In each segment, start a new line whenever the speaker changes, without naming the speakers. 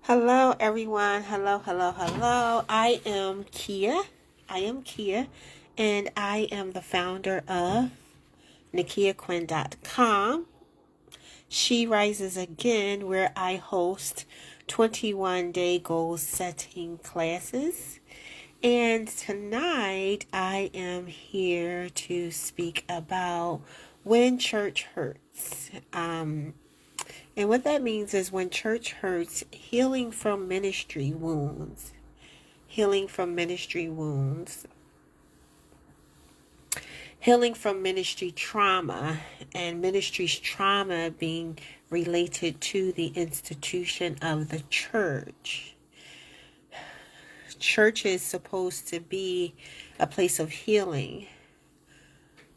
Hello, everyone. Hello. I am Kia. And I am the founder of NikiaQuinn.com. She Rises Again, where I host 21-day goal setting classes. And tonight, I am here to speak about when church hurts. And what that means is when church hurts, healing from ministry wounds. Healing from ministry wounds. Healing from ministry trauma, and ministry's trauma being related to the institution of the church. Church is supposed to be a place of healing.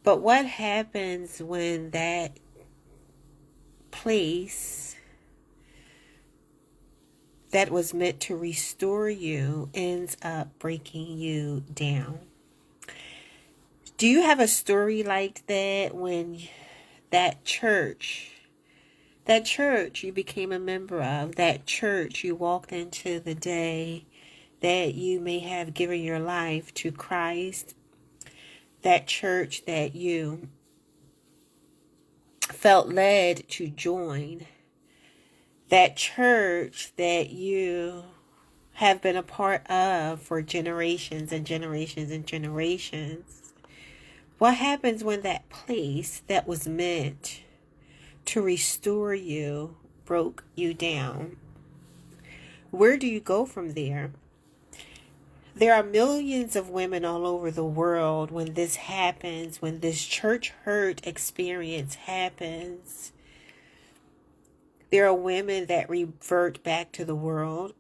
But what happens when that place that was meant to restore you ends up breaking you down? Do you have a story like that when that church you became a member of, that church you walked into the day that you may have given your life to Christ, that church that you felt led to join, that church that you have been a part of for generations and generations and generations? What happens when that place that was meant to restore you broke you down? Where do you go from there? There are millions of women all over the world when this happens, when this church hurt experience happens. There are women that revert back to the world,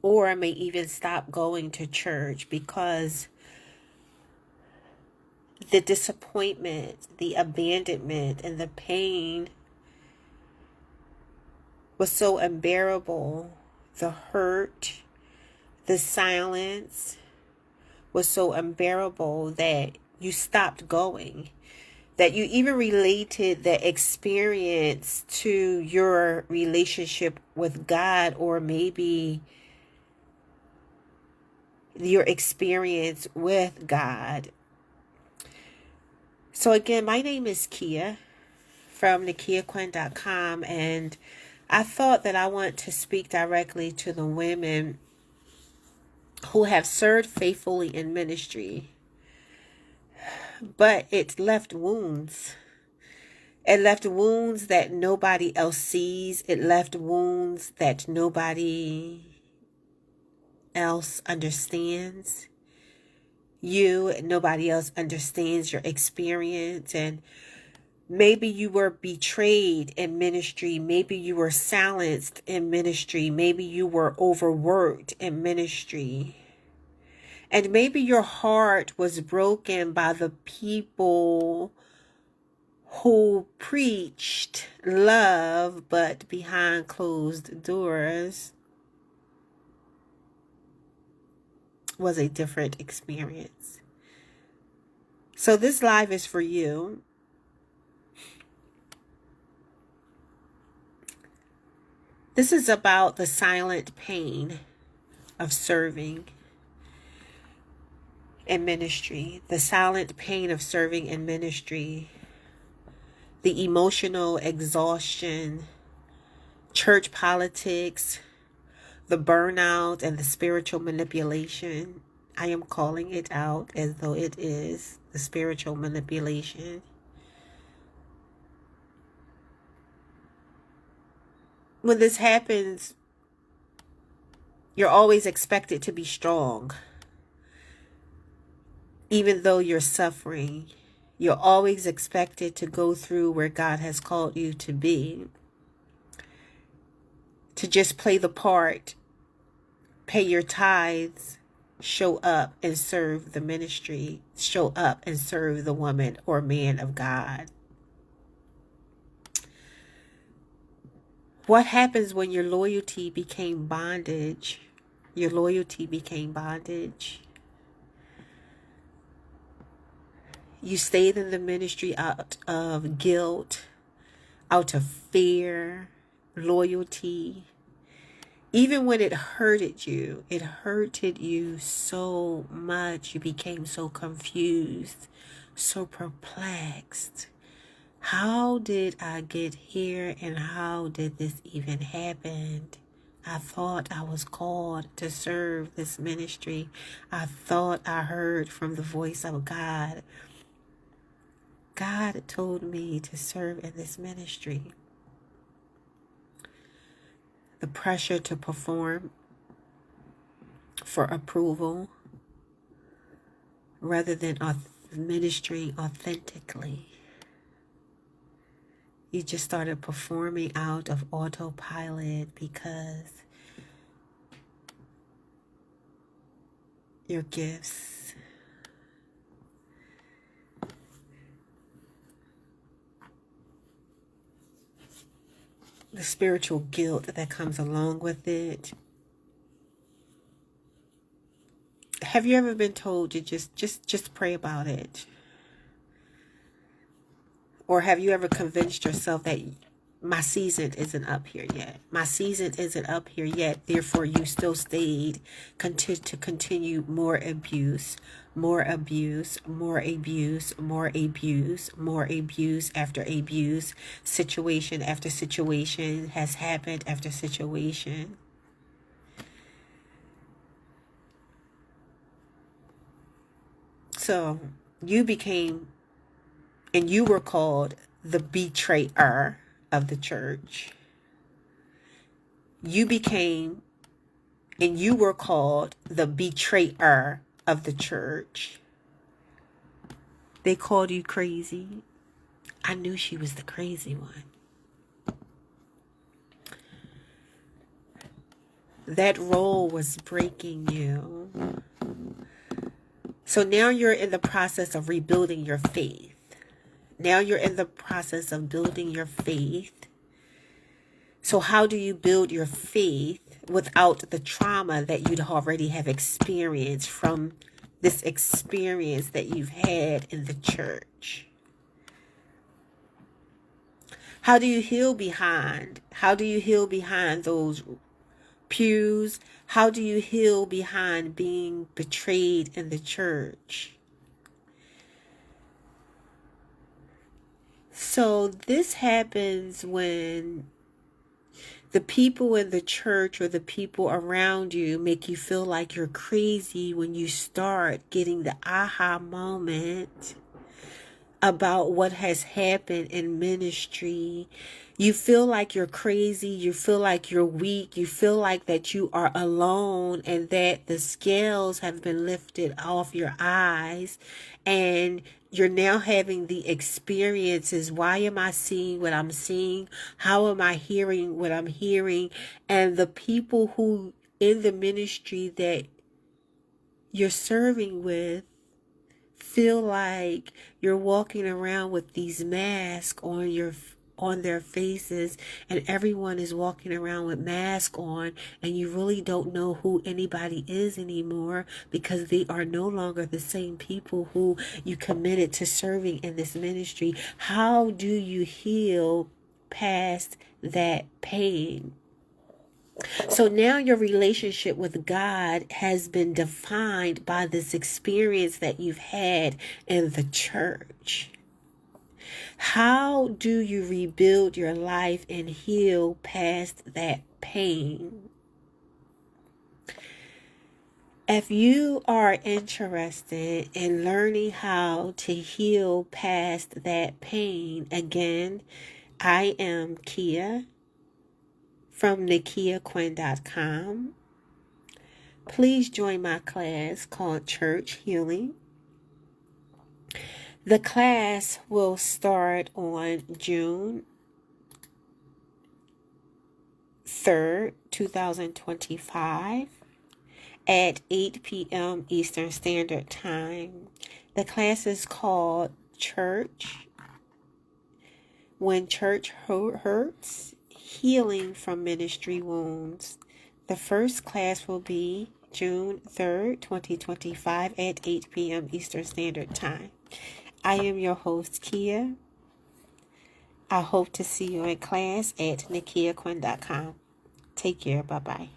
or may even stop going to church because the disappointment, the abandonment, and the pain was so unbearable. The hurt, the silence was so unbearable that you stopped going. That you even related the experience to your relationship with God, or maybe your experience with God. So again, my name is Kia from NikiaQuinn.com, and I thought that I want to speak directly to the women who have served faithfully in ministry, but it left wounds. It left wounds that nobody else sees. It left wounds that nobody else understands. Nobody else understands your experience. And maybe you were betrayed in ministry. Maybe you were silenced in ministry. Maybe you were overworked in ministry. And maybe your heart was broken by the people who preached love, but behind closed doors was a different experience. So this live is for you. This is about the silent pain of serving in ministry, the silent pain of serving in ministry, the emotional exhaustion, church politics, the burnout, and the spiritual manipulation. I am calling it out as though it is the spiritual manipulation. When this happens, you're always expected to be strong. Even though you're suffering, you're always expected to go through where God has called you to be. To just play the part, pay your tithes, show up and serve the ministry, show up and serve the woman or man of God. What happens when your loyalty became bondage? Your loyalty became bondage. You stayed in the ministry out of guilt, out of fear, loyalty, Even when it hurted you so much. You became so confused, so perplexed. How did I get here, and how did this even happen? I thought I was called to serve this ministry. I thought I heard from the voice of God. God told me to serve in this ministry. The pressure to perform for approval rather than ministering authentically. You just started performing out of autopilot because your gifts, the spiritual guilt that comes along with it. Have you ever been told to just pray about it? Or have you ever convinced yourself that my season isn't up here yet? My season isn't up here yet. Therefore, you still stayed to continue more abuse, more abuse, more abuse, more abuse, more abuse after abuse. Situation after situation has happened after situation. So you became, and you were called the betrayer of the church. You became, and you were called the betrayer of the church. They called you crazy. I knew she was the crazy one. That role was breaking you. So now you're in the process of rebuilding your faith. Now you're in the process of building your faith. So how do you build your faith without the trauma that you'd already have experienced from this experience that you've had in the church? How do you heal behind? How do you heal behind those pews? How do you heal behind being betrayed in the church? So this happens when the people in the church or the people around you make you feel like you're crazy when you start getting the aha moment about what has happened in ministry. You feel like you're crazy. You feel like you're weak. You feel like that you are alone and that the scales have been lifted off your eyes and you're now having the experiences. Why am I seeing what I'm seeing? How am I hearing what I'm hearing? And the people who in the ministry that you're serving with feel like you're walking around with these masks on their faces, and everyone is walking around with masks on, and you really don't know who anybody is anymore because they are no longer the same people who you committed to serving in this ministry. How do you heal past that pain? So now your relationship with God has been defined by this experience that you've had in the church. How do you rebuild your life and heal past that pain? If you are interested in learning how to heal past that pain, again, I am Kia from NikiaQuinn.com. Please join my class called Church Healing. The class will start on June 3rd, 2025 at 8 p.m. Eastern Standard Time. The class is called Church When Church Hurts, Healing from Ministry Wounds. The first class will be June 3rd, 2025 at 8 p.m. Eastern Standard Time. I am your host, Kia. I hope to see you in class at NikiaQuinn.com. Take care. Bye-bye.